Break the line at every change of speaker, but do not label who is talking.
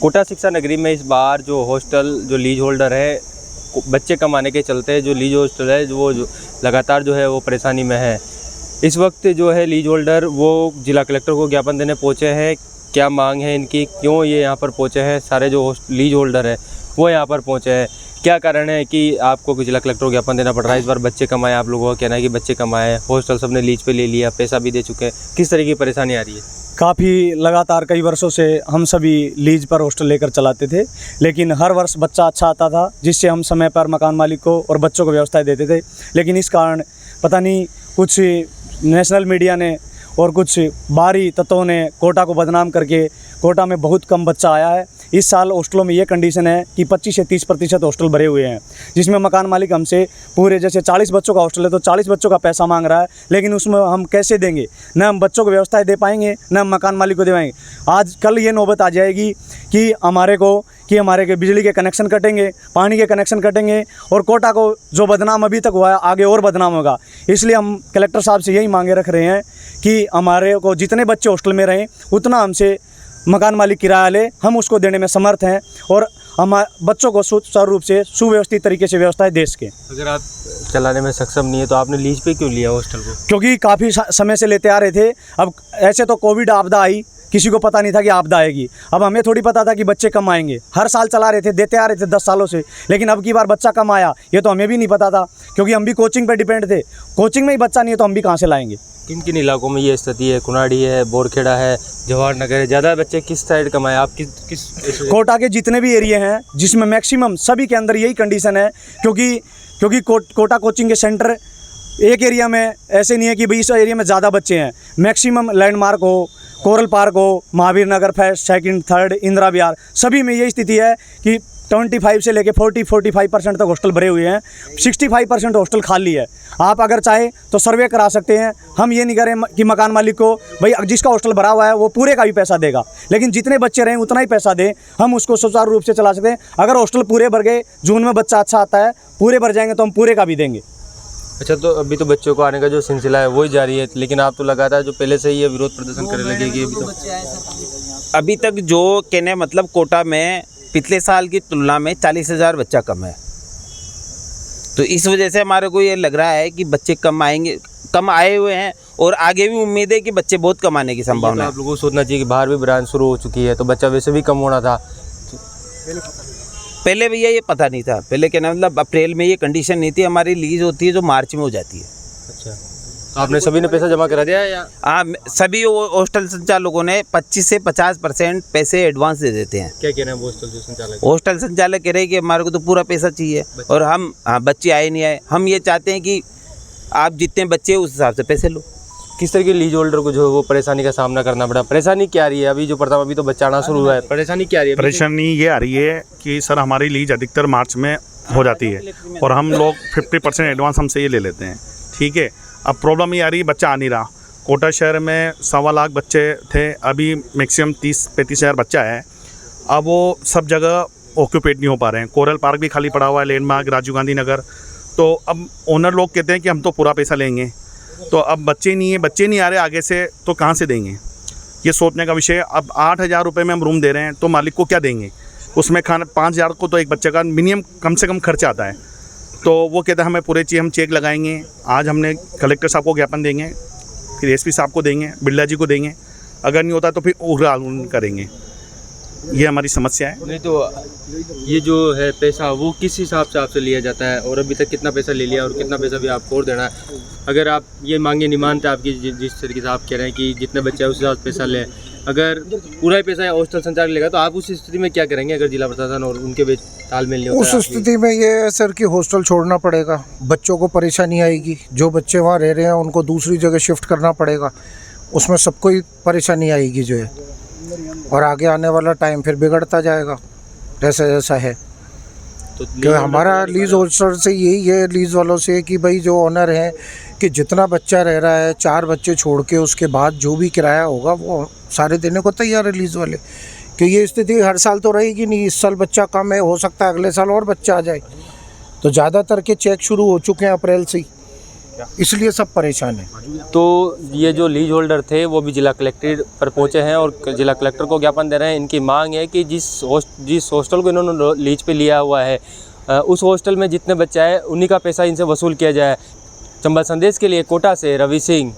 कोटा शिक्षा नगरी में इस बार जो हॉस्टल जो लीज होल्डर है, बच्चे कमाने के चलते जो लीज हॉस्टल है वो लगातार जो है वो परेशानी में है। इस वक्त जो है लीज होल्डर वो जिला कलेक्टर को ज्ञापन देने पहुँचे हैं। क्या मांग है इनकी, क्यों ये यहाँ पर पहुँचे हैं, सारे जो लीज होल्डर है वो यहाँ पर पहुँचे हैं, क्या कारण है कि आपको जिला कलेक्टर को ज्ञापन देना पड़ रहा है। इस बार बच्चे कमाए, आप लोगों का कहना है कि बच्चे कमाए, हॉस्टल सबने लीज पे ले लिया, पैसा भी दे चुके हैं, किस तरह की परेशानी आ रही है?
काफ़ी लगातार कई वर्षों से हम सभी लीज पर हॉस्टल लेकर चलाते थे, लेकिन हर वर्ष बच्चा अच्छा आता था जिससे हम समय पर मकान मालिक को और बच्चों को व्यवस्थाएं देते थे। लेकिन इस कारण पता नहीं कुछ नेशनल मीडिया ने और कुछ बाहरी तत्वों ने कोटा को बदनाम करके कोटा में बहुत कम बच्चा आया है। इस साल हॉस्टलों में ये कंडीशन है कि 25 से 30% हॉस्टल भरे हुए हैं, जिसमें मकान मालिक हमसे पूरे जैसे 40 बच्चों का हॉस्टल है तो 40 बच्चों का पैसा मांग रहा है, लेकिन उसमें हम कैसे देंगे? न हम बच्चों को व्यवस्थाएं दे पाएंगे, न हम मकान मालिक को दे पाएंगे। आज कल ये नौबत आ जाएगी कि हमारे के बिजली के कनेक्शन कटेंगे, पानी के कनेक्शन कटेंगे और कोटा को जो बदनाम अभी तक हुआ है आगे और बदनाम होगा। इसलिए हम कलेक्टर साहब से यही मांगे रख रहे हैं कि हमारे को जितने बच्चे हॉस्टल में रहें उतना हमसे मकान मालिक किराया ले, हम उसको देने में समर्थ हैं और हम बच्चों को सुचारू रूप से सुव्यवस्थित तरीके से व्यवस्थाएं दे सकें।
अगर आप चलाने में सक्षम नहीं है तो आपने लीज पे क्यों लिया हॉस्टल को?
क्योंकि काफ़ी समय से लेते आ रहे थे। अब ऐसे तो कोविड आपदा आई, किसी को पता नहीं था कि आपदा आएगी। अब हमें थोड़ी पता था कि बच्चे कम आएंगे, हर साल चला रहे थे, देते आ रहे थे 10 सालों से, लेकिन अब की बार बच्चा कम आया ये तो हमें भी नहीं पता था, क्योंकि हम भी कोचिंग पर डिपेंड थे। कोचिंग में ही बच्चा नहीं है तो हम भी कहाँ से लाएंगे?
किन किन इलाकों में ये स्थिति है? कुनाडी है, बोरखेड़ा है, जवाहर नगर है, ज़्यादा बच्चे किस साइड कमाए? आप किस
कोटा के जितने भी एरिया हैं जिसमें मैक्सिमम सभी के अंदर यही कंडीशन है, क्योंकि कोटा कोचिंग के सेंटर एक एरिया में ऐसे नहीं है कि भाई इस एरिया में ज़्यादा बच्चे हैं। मैक्सिमम लैंडमार्क हो, कोरल पार्क हो, महावीर नगर फर्स्ट, सेकंड, थर्ड, इंदिरा विहार, सभी में यही स्थिति है कि 25 से लेके 40-45% तक हॉस्टल भरे हुए हैं, 65% हॉस्टल खाली है। आप अगर चाहें तो सर्वे करा सकते हैं। हम ये नहीं करें कि मकान मालिक को भाई जिसका हॉस्टल भरा हुआ है वो पूरे का भी पैसा देगा, लेकिन जितने बच्चे रहें उतना ही पैसा दें, हम उसको सुचारू रूप से चला सकते हैं। अगर हॉस्टल पूरे भर गए, जून में बच्चा अच्छा आता है, पूरे भर जाएंगे तो हम पूरे का भी देंगे।
अच्छा, तो अभी तो बच्चों को आने का जो सिलसिला है वही जारी है, लेकिन आप तो लगातार जो पहले से ही ये विरोध प्रदर्शन करने लगे कि
अभी तक जो कहने मतलब कोटा में पिछले साल की तुलना में 40,000 बच्चा कम है, तो इस वजह से हमारे को ये लग रहा है कि बच्चे कम आएंगे, कम आए हुए हैं और आगे भी उम्मीद है कि बच्चे बहुत कम आने की संभावना है।
आप लोगों को सोचना चाहिए कि बाहर भी ब्रांच शुरू हो चुकी है तो बच्चा वैसे भी कम होना था।
पहले भैया ये पता नहीं था, पहले कहना मतलब अप्रैल में ये कंडीशन नहीं थी। हमारी लीज होती है जो मार्च में हो जाती है।
अच्छा, तो आपने सभी ने पैसा जमा करा दिया है या?
हाँ, सभी हॉस्टल संचालकों ने 25 से 50% पैसे एडवांस दे देते हैं।
क्या कह रहे हैं हॉस्टल जो संचालक?
हॉस्टल संचालक कह रहे हैं कि हमारे को तो पूरा पैसा चाहिए और हम बच्चे आए नहीं आए। हम ये चाहते हैं कि आप जितने बच्चे उस हिसाब से पैसे लो।
किस तरह के लीज होल्डर को जो है वो परेशानी का सामना करना पड़ा? परेशानी क्या आ रही है? अभी जो प्रथम अभी तो बच्चा आना शुरू हुआ है, परेशानी क्या आ रही है?
परेशानी ये आ रही है कि सर हमारी लीज अधिकतर मार्च में हो जाती है और हम लोग 50% एडवांस हमसे ये ले लेते हैं, ठीक है। अब प्रॉब्लम ये आ रही है बच्चा आ नहीं रहा। कोटा शहर में 1.25 लाख बच्चे थे, अभी मैक्सिमम 30-35 हज़ार बच्चा है। अब वो सब जगह ऑक्यूपेट नहीं हो पा रहे हैं। कोरल पार्क भी खाली पड़ा हुआ है, लैंडमार्क, राजीव गांधी नगर। तो अब ओनर लोग कहते हैं कि हम तो पूरा पैसा लेंगे, तो अब बच्चे नहीं आ रहे आगे से, तो कहाँ से देंगे? ये सोचने का विषय है। अब 8,000 रुपये में हम रूम दे रहे हैं तो मालिक को क्या देंगे? उसमें खाना 5,000 को तो एक बच्चे का मिनिमम कम से कम खर्चा आता है। तो वो कहते हैं हमें पूरे चाहिए, हम चेक लगाएंगे। आज हमने कलेक्टर साहब को ज्ञापन देंगे, फिर एसपी साहब को देंगे, बिरला जी को देंगे। अगर नहीं होता तो फिर उग्र आंदोलन करेंगे। ये हमारी समस्या है।
नहीं तो ये जो है पैसा वो किस हिसाब से आपसे लिया जाता है और अभी तक कितना पैसा ले लिया और कितना पैसा भी आपको और देना है? अगर आप ये मांगे नहीं मानते आपकी, जिस तरीके से आप कह रहे हैं कि जितने बच्चे हैं उस हिसाब से पैसा लें, अगर पूरा ही पैसा हॉस्टल संचालक लेगा तो आप उस स्थिति में क्या करेंगे? अगर जिला प्रशासन और उनके बीच तालमेल नहीं होता
उस स्थिति में ये है सर कि हॉस्टल छोड़ना पड़ेगा, बच्चों को परेशानी आएगी। जो बच्चे वहाँ रह रहे हैं उनको दूसरी जगह शिफ्ट करना पड़ेगा, उसमें सबको ही परेशानी आएगी जो है, और आगे आने वाला टाइम फिर बिगड़ता जाएगा जैसा जैसा है।
तो
क्योंकि हमारा लीज होल्डर से यही है, लीज वालों से, कि भाई जो ओनर है कि जितना बच्चा रह रहा है, 4 बच्चे छोड़ के उसके बाद जो भी किराया होगा वो सारे देने को तैयार है लीज वाले। कि ये स्थिति हर साल तो रहेगी नहीं। इस साल बच्चा कम है, हो सकता है अगले साल और बच्चा आ जाए। तो ज़्यादातर के चेक शुरू हो चुके हैं अप्रैल से ही, इसलिए सब परेशान है।
तो ये जो लीज होल्डर थे वो भी जिला कलेक्ट्रेट पर पहुंचे हैं और जिला कलेक्टर को ज्ञापन दे रहे हैं। इनकी मांग है कि जिस हॉस्टल को इन्होंने लीज पे लिया हुआ है उस हॉस्टल में जितने बच्चे आए उन्हीं का पैसा इनसे वसूल किया जाए। चंबल संदेश के लिए कोटा से रवि सिंह।